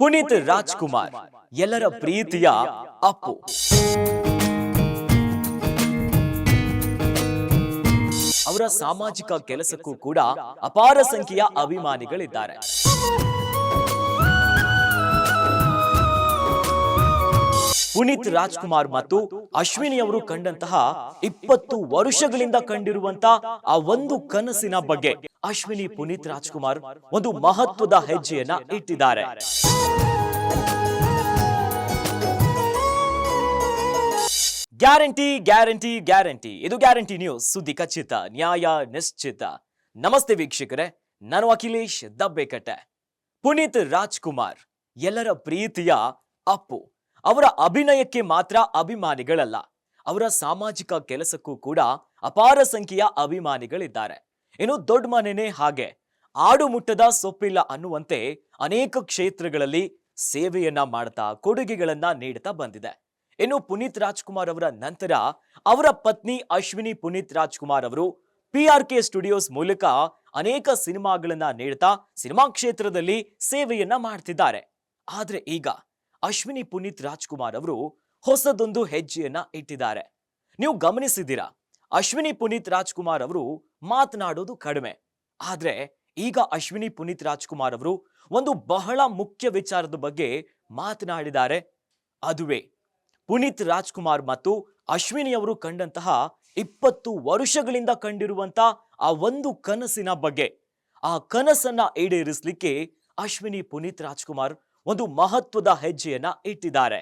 ಪುನೀತ್ ರಾಜ್ಕುಮಾರ್ ಎಲ್ಲರ ಪ್ರೀತಿಯ ಅಪ್ಪು. ಅವರ ಸಾಮಾಜಿಕ ಕೆಲಸಕ್ಕೂ ಕೂಡ ಅಪಾರ ಸಂಖ್ಯೆಯ ಅಭಿಮಾನಿಗಳಿದ್ದಾರೆ. ಪುನೀತ್ ರಾಜ್ಕುಮಾರ್ ಮತ್ತು ಅಶ್ವಿನಿ ಅವರು ಕಂಡಂತಹ 20 ವರ್ಷಗಳಿಂದ ಕಂಡಿರುವಂತಹ ಆ ಒಂದು ಕನಸಿನ ಬಗ್ಗೆ ಅಶ್ವಿನಿ ಪುನೀತ್ ರಾಜ್ಕುಮಾರ್ ಒಂದು ಮಹತ್ವದ ಹೆಜ್ಜೆಯನ್ನ ಇಟ್ಟಿದ್ದಾರೆ. ಗ್ಯಾರಂಟಿ ಗ್ಯಾರಂಟಿ ಗ್ಯಾರಂಟಿ, ಇದು ಗ್ಯಾರಂಟಿ ನ್ಯೂಸ್, ಸುದ್ದಿ ಖಚಿತ, ನ್ಯಾಯ ನಿಶ್ಚಿತ. ನಮಸ್ತೆ ವೀಕ್ಷಕರೇ, ನಾನು ಅಖಿಲೇಶ್ ದಬ್ಬೆಕಟ್ಟೆ. ಪುನೀತ್ ರಾಜ್ಕುಮಾರ್ ಎಲ್ಲರ ಪ್ರೀತಿಯ ಅಪ್ಪು. ಅವರ ಅಭಿನಯಕ್ಕೆ ಮಾತ್ರ ಅಭಿಮಾನಿಗಳಲ್ಲ, ಅವರ ಸಾಮಾಜಿಕ ಕೆಲಸಕ್ಕೂ ಕೂಡ ಅಪಾರ ಸಂಖ್ಯೆಯ ಅಭಿಮಾನಿಗಳಿದ್ದಾರೆ. ಇನ್ನು ದೊಡ್ಡ ಮನೆನೇ ಹಾಗೆ, ಆಡು ಮುಟ್ಟದ ಸೊಪ್ಪಿಲ್ಲ ಅನ್ನುವಂತೆ ಅನೇಕ ಕ್ಷೇತ್ರಗಳಲ್ಲಿ ಸೇವೆಯನ್ನ ಮಾಡ್ತಾ ಕೊಡುಗೆಗಳನ್ನ ನೀಡ್ತಾ ಬಂದಿದೆ. ಇನ್ನು ಪುನೀತ್ ರಾಜ್ಕುಮಾರ್ ಅವರ ನಂತರ ಅವರ ಪತ್ನಿ ಅಶ್ವಿನಿ ಪುನೀತ್ ರಾಜ್ಕುಮಾರ್ ಅವರು PRK ಸ್ಟುಡಿಯೋಸ್ ಮೂಲಕ ಅನೇಕ ಸಿನಿಮಾಗಳನ್ನ ನೀಡ್ತಾ ಸಿನಿಮಾ ಕ್ಷೇತ್ರದಲ್ಲಿ ಸೇವೆಯನ್ನ ಮಾಡ್ತಿದ್ದಾರೆ. ಆದ್ರೆ ಈಗ ಅಶ್ವಿನಿ ಪುನೀತ್ ರಾಜ್ಕುಮಾರ್ ಅವರು ಹೊಸದೊಂದು ಹೆಜ್ಜೆಯನ್ನ ಇಟ್ಟಿದ್ದಾರೆ. ನೀವು ಗಮನಿಸಿದ್ದೀರಾ, ಅಶ್ವಿನಿ ಪುನೀತ್ ರಾಜ್ಕುಮಾರ್ ಅವರು ಮಾತನಾಡೋದು ಕಡಿಮೆ. ಆದ್ರೆ ಈಗ ಅಶ್ವಿನಿ ಪುನೀತ್ ರಾಜ್ಕುಮಾರ್ ಅವರು ಒಂದು ಬಹಳ ಮುಖ್ಯ ವಿಚಾರದ ಬಗ್ಗೆ ಮಾತನಾಡಿದ್ದಾರೆ. ಅದುವೇ ಪುನೀತ್ ರಾಜ್ಕುಮಾರ್ ಮತ್ತು ಅಶ್ವಿನಿ ಅವರು ಕಂಡಂತಹ 20 ವರ್ಷಗಳಿಂದ ಕಂಡಿರುವಂತಹ ಆ ಒಂದು ಕನಸಿನ ಬಗ್ಗೆ. ಆ ಕನಸನ್ನ ಈಡೇರಿಸಲಿಕ್ಕೆ ಅಶ್ವಿನಿ ಪುನೀತ್ ರಾಜ್ಕುಮಾರ್ ಒಂದು ಮಹತ್ವದ ಹೆಜ್ಜೆಯನ್ನ ಇಟ್ಟಿದ್ದಾರೆ.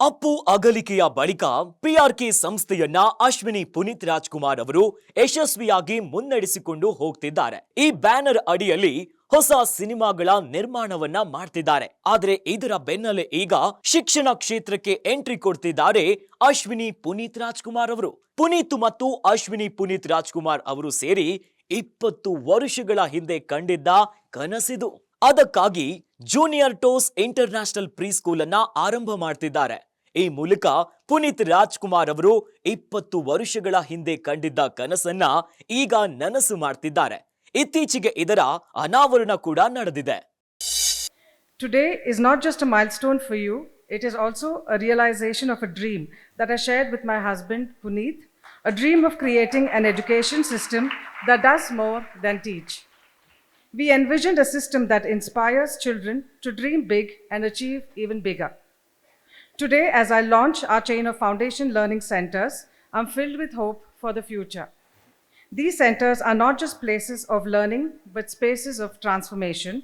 ಅಪ್ಪು ಅಗಲಿಕೆಯ ಬಳಿಕ PRK ಸಂಸ್ಥೆಯನ್ನ ಅಶ್ವಿನಿ ಪುನೀತ್ ರಾಜ್ಕುಮಾರ್ ಅವರು ಯಶಸ್ವಿಯಾಗಿ ಮುನ್ನಡೆಸಿಕೊಂಡು ಹೋಗ್ತಿದ್ದಾರೆ. ಈ ಬ್ಯಾನರ್ ಅಡಿಯಲ್ಲಿ ಹೊಸ ಸಿನಿಮಾಗಳ ನಿರ್ಮಾಣವನ್ನ ಮಾಡ್ತಿದ್ದಾರೆ. ಆದ್ರೆ ಇದರ ಬೆನ್ನಲ್ಲೇ ಈಗ ಶಿಕ್ಷಣ ಕ್ಷೇತ್ರಕ್ಕೆ ಎಂಟ್ರಿ ಕೊಡ್ತಿದ್ದಾರೆ ಅಶ್ವಿನಿ ಪುನೀತ್ ರಾಜ್ಕುಮಾರ್ ಅವರು. ಪುನೀತ್ ಮತ್ತು ಅಶ್ವಿನಿ ಪುನೀತ್ ರಾಜ್ಕುಮಾರ್ ಅವರು ಸೇರಿ 20 ವರ್ಷಗಳ ಹಿಂದೆ ಕಂಡಿದ್ದ ಕನಸಿದು. ಅದಕ್ಕಾಗಿ junior toes international pre school ಅನ್ನ ಆರಂಭ ಮಾಡ್ತಿದ್ದಾರೆ. ಈ ಮೂಲಕ ಪುನೀತ್ ರಾಜ್ಕುಮಾರ್ ಅವರು 20 ವರ್ಷಗಳ ಹಿಂದೆ ಕಂಡಿದ್ದ ಕನಸನ್ನ ಈಗ ನನಸು ಮಾಡ್ತಿದ್ದಾರೆ. ಇತ್ತೀಚೆಗೆ ಇದರ ಅನಾವರಣ ಕೂಡ ನಡೆದಿದೆ. Today is not just a milestone for you, it is also a realization of a dream that I shared with my husband Puneet, a dream of creating an education system that does more than teach. We envisioned a system that inspires children to dream big and achieve even bigger. Today, as I launch our chain of foundation learning centers, I'm filled with hope for the future. These centers are not just places of learning, but spaces of transformation,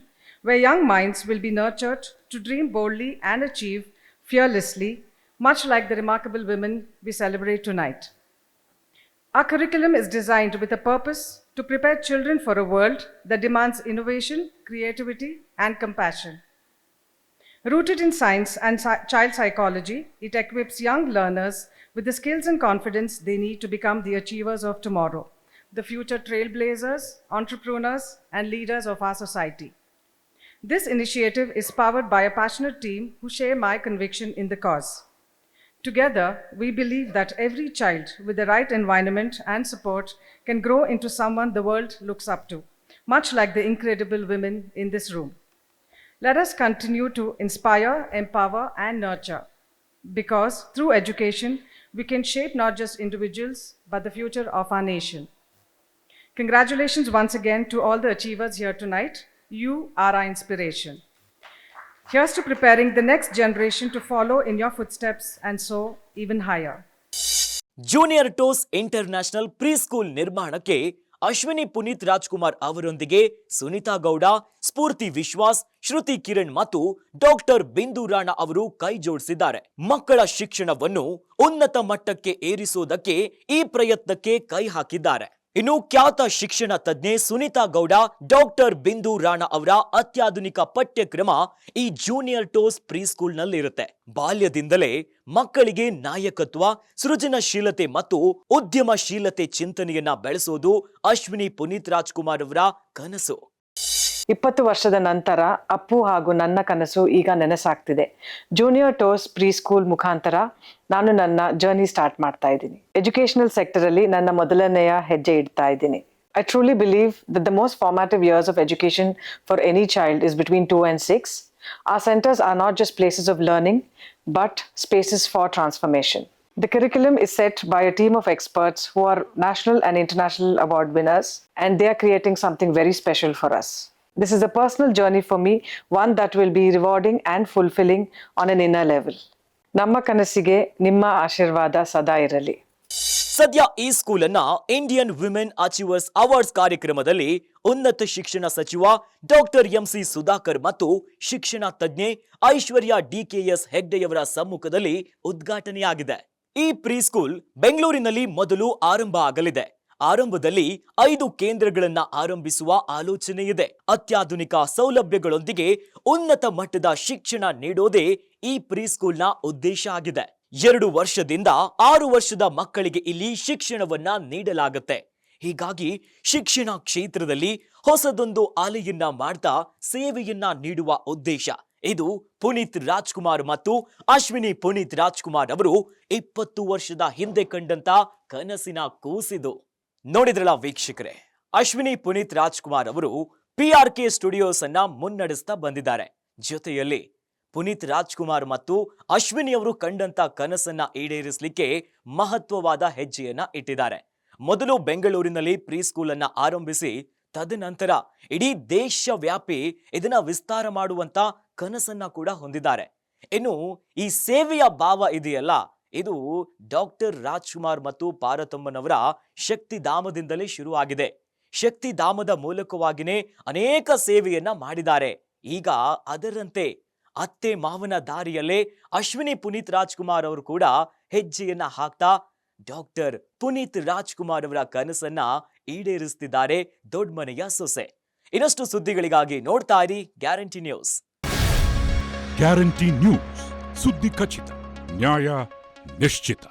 where young minds will be nurtured to dream boldly and achieve fearlessly, much like the remarkable women we celebrate tonight. Our curriculum is designed with a purpose to prepare children for a world that demands innovation, creativity, and compassion. Rooted in science and child psychology, it equips young learners with the skills and confidence they need to become the achievers of tomorrow, the future trailblazers, entrepreneurs, and leaders of our society. This initiative is powered by a passionate team who share my conviction in the cause. Together, we believe that every child with the right environment and support can grow into someone the world looks up to, much like the incredible women in this room. Let us continue to inspire, empower, and nurture, because through education, we can shape not just individuals, but the future of our nation. Congratulations once again to all the achievers here tonight. You are our inspiration. Here's to preparing the next generation to follow in your footsteps and soar even higher. Junior toes international pre school ನಿರ್ಮಾಣಕ್ಕೆ ಅಶ್ವಿನಿ ಪುನೀತ್ ರಾಜ್ಕುಮಾರ್ ಅವರೊಂದಿಗೆ ಸುನಿತಾ ಗೌಡ, ಸ್ಫೂರ್ತಿ ವಿಶ್ವಾಸ್, ಶ್ರುತಿ ಕಿರಣ್ ಮತ್ತು doctor ಬಿಂದು ರಾಣಾ ಅವರು ಕೈ ಜೋಡಿಸಿದ್ದಾರೆ. ಮಕ್ಕಳ ಶಿಕ್ಷಣವನ್ನು ಉನ್ನತ ಮಟ್ಟಕ್ಕೆ ಏರಿಸುವುದಕ್ಕೆ ಈ ಪ್ರಯತ್ನಕ್ಕೆ ಕೈ ಹಾಕಿದ್ದಾರೆ. ಇನ್ನು ಖ್ಯಾತ ಶಿಕ್ಷಣ ತಜ್ಞೆ ಸುನಿತಾ ಗೌಡ, ಡಾಕ್ಟರ್ ಬಿಂದು ರಾಣಾ ಅವರ ಅತ್ಯಾಧುನಿಕ ಪಠ್ಯಕ್ರಮ ಈ ಜೂನಿಯರ್ ಟೋಸ್ ಪ್ರೀ ಸ್ಕೂಲ್ ನಲ್ಲಿರುತ್ತೆ. ಬಾಲ್ಯದಿಂದಲೇ ಮಕ್ಕಳಿಗೆ ನಾಯಕತ್ವ, ಸೃಜನಶೀಲತೆ ಮತ್ತು ಉದ್ಯಮಶೀಲತೆ ಚಿಂತನೆಯನ್ನ ಬೆಳೆಸೋದು ಅಶ್ವಿನಿ ಪುನೀತ್ ರಾಜ್ಕುಮಾರ್ ಅವರ ಕನಸು. 20 ವರ್ಷದ ನಂತರ ಅಪ್ಪು ಹಾಗೂ ನನ್ನ ಕನಸು ಈಗ ನೆನಸಾಗ್ತಿದೆ. ಜೂನಿಯರ್ ಟೋಸ್ ಪ್ರೀ ಸ್ಕೂಲ್ ಮುಖಾಂತರ ನಾನು ನನ್ನ ಜರ್ನಿ ಸ್ಟಾರ್ಟ್ ಮಾಡ್ತಾ ಇದ್ದೀನಿ. ಎಜುಕೇಶನಲ್ ಸೆಕ್ಟರ್ ಅಲ್ಲಿ ನನ್ನ ಮೊದಲನೆಯ ಹೆಜ್ಜೆ ಇಡ್ತಾ ಇದ್ದೀನಿ. I truly believe that the most formative years of education for any child is between 2 and 6. Our centers are not just places of learning, but spaces for transformation. The curriculum is set by a team of experts who are national and international award winners, and they are creating something very special for us. This is a personal journey for me, one that will be rewarding and fulfilling on an inner level. ನಮ್ಮ ಕನಸಿಗೆ ನಿಮ್ಮ ಆಶೀರ್ವಾದ ಸದಾ ಇರಲಿ. ಸದ್ಯ ಈ ಸ್ಕೂಲನ್ನ Indian women achievers awards ಕಾರ್ಯಕ್ರಮದಲ್ಲಿ ಉನ್ನತ ಶಿಕ್ಷಣ ಸಚಿವ ಡಾಕ್ಟರ್ ಎಂಸಿ ಸುಧಾಕರ್ ಮತ್ತು ಶಿಕ್ಷಣ ತಜ್ಞೆ ಐಶ್ವರ್ಯ ಡಿಕೆಎಸ್ ಹೆಗ್ಡೆಯವರ ಸಮ್ಮುಖದಲ್ಲಿ ಉದ್ಘಾಟನೆಯಾಗಿದೆ. ಈ ಪ್ರೀ ಸ್ಕೂಲ್ ಬೆಂಗಳೂರಿನಲ್ಲಿ ಮೊದಲು ಆರಂಭ ಆಗಲಿದೆ. ಆರಂಭದಲ್ಲಿ 5 ಕೇಂದ್ರಗಳನ್ನ ಆರಂಭಿಸುವ ಆಲೋಚನೆ ಇದೆ. ಅತ್ಯಾಧುನಿಕ ಸೌಲಭ್ಯಗಳೊಂದಿಗೆ ಉನ್ನತ ಮಟ್ಟದ ಶಿಕ್ಷಣ ನೀಡೋದೇ ಈ ಪ್ರೀ ಸ್ಕೂಲ್ನ ಉದ್ದೇಶ ಆಗಿದೆ. 2 ವರ್ಷದಿಂದ 6 ವರ್ಷದ ಮಕ್ಕಳಿಗೆ ಇಲ್ಲಿ ಶಿಕ್ಷಣವನ್ನ ನೀಡಲಾಗುತ್ತೆ. ಹೀಗಾಗಿ ಶಿಕ್ಷಣ ಕ್ಷೇತ್ರದಲ್ಲಿ ಹೊಸದೊಂದು ಅಲೆಯನ್ನ ಮಾಡ್ತಾ ಸೇವೆಯನ್ನ ನೀಡುವ ಉದ್ದೇಶ. ಇದು ಪುನೀತ್ ರಾಜ್ಕುಮಾರ್ ಮತ್ತು ಅಶ್ವಿನಿ ಪುನೀತ್ ರಾಜ್ಕುಮಾರ್ ಅವರು 20 ವರ್ಷದ ಹಿಂದೆ ಕಂಡಂತ ಕನಸಿನ ಕೂಸಿದು. ನೋಡಿದ್ರಲ್ಲ ವೀಕ್ಷಕರೇ, ಅಶ್ವಿನಿ ಪುನೀತ್ ರಾಜ್ಕುಮಾರ್ ಅವರು PRK ಸ್ಟುಡಿಯೋಸ್ ಅನ್ನ ಮುನ್ನಡೆಸ್ತಾ ಬಂದಿದ್ದಾರೆ. ಜೊತೆಯಲ್ಲಿ ಪುನೀತ್ ರಾಜ್ಕುಮಾರ್ ಮತ್ತು ಅಶ್ವಿನಿ ಅವರು ಕಂಡಂತ ಕನಸನ್ನ ಈಡೇರಿಸಲಿಕ್ಕೆ ಮಹತ್ವವಾದ ಹೆಜ್ಜೆಯನ್ನ ಇಟ್ಟಿದ್ದಾರೆ. ಮೊದಲು ಬೆಂಗಳೂರಿನಲ್ಲಿ ಪ್ರೀ ಸ್ಕೂಲ್ ಅನ್ನ ಆರಂಭಿಸಿ ತದನಂತರ ಇಡೀ ದೇಶವ್ಯಾಪಿ ಇದನ್ನ ವಿಸ್ತಾರ ಮಾಡುವಂತ ಕನಸನ್ನ ಕೂಡ ಹೊಂದಿದ್ದಾರೆ. ಇನ್ನು ಈ ಸೇವೆಯ ಭಾವ ಇದೆಯಲ್ಲ, ಇದು ಡಾಕ್ಟರ್ ರಾಜ್ಕುಮಾರ್ ಮತ್ತು ಪಾರ್ವತಮ್ಮನವರ ಶಕ್ತಿಧಾಮದಿಂದಲೇ ಶುರುವಾಗಿದೆ. ಶಕ್ತಿಧಾಮದ ಮೂಲಕವಾಗಿಯೇ ಅನೇಕ ಸೇವೆಯನ್ನ ಮಾಡಿದ್ದಾರೆ. ಈಗ ಅದರಂತೆ ಅತ್ತೆ ಮಾವನ ದಾರಿಯಲ್ಲೇ ಅಶ್ವಿನಿ ಪುನೀತ್ ರಾಜ್ಕುಮಾರ್ ಅವರು ಕೂಡ ಹೆಜ್ಜೆಯನ್ನ ಹಾಕ್ತಾ ಡಾಕ್ಟರ್ ಪುನೀತ್ ರಾಜ್ಕುಮಾರ್ ಅವರ ಕನಸನ್ನ ಈಡೇರಿಸುತ್ತಿದ್ದಾರೆ ದೊಡ್ಡ ಮನೆಯ ಸೊಸೆ. ಇನ್ನಷ್ಟು ಸುದ್ದಿಗಳಿಗಾಗಿ ನೋಡ್ತಾ ಇರಿ ಗ್ಯಾರಂಟಿ ನ್ಯೂಸ್. ಗ್ಯಾರಂಟಿ ನ್ಯೂಸ್, ಸುದ್ದಿ ಖಚಿತ, ನ್ಯಾಯ ನಿಶ್ಚಿತ.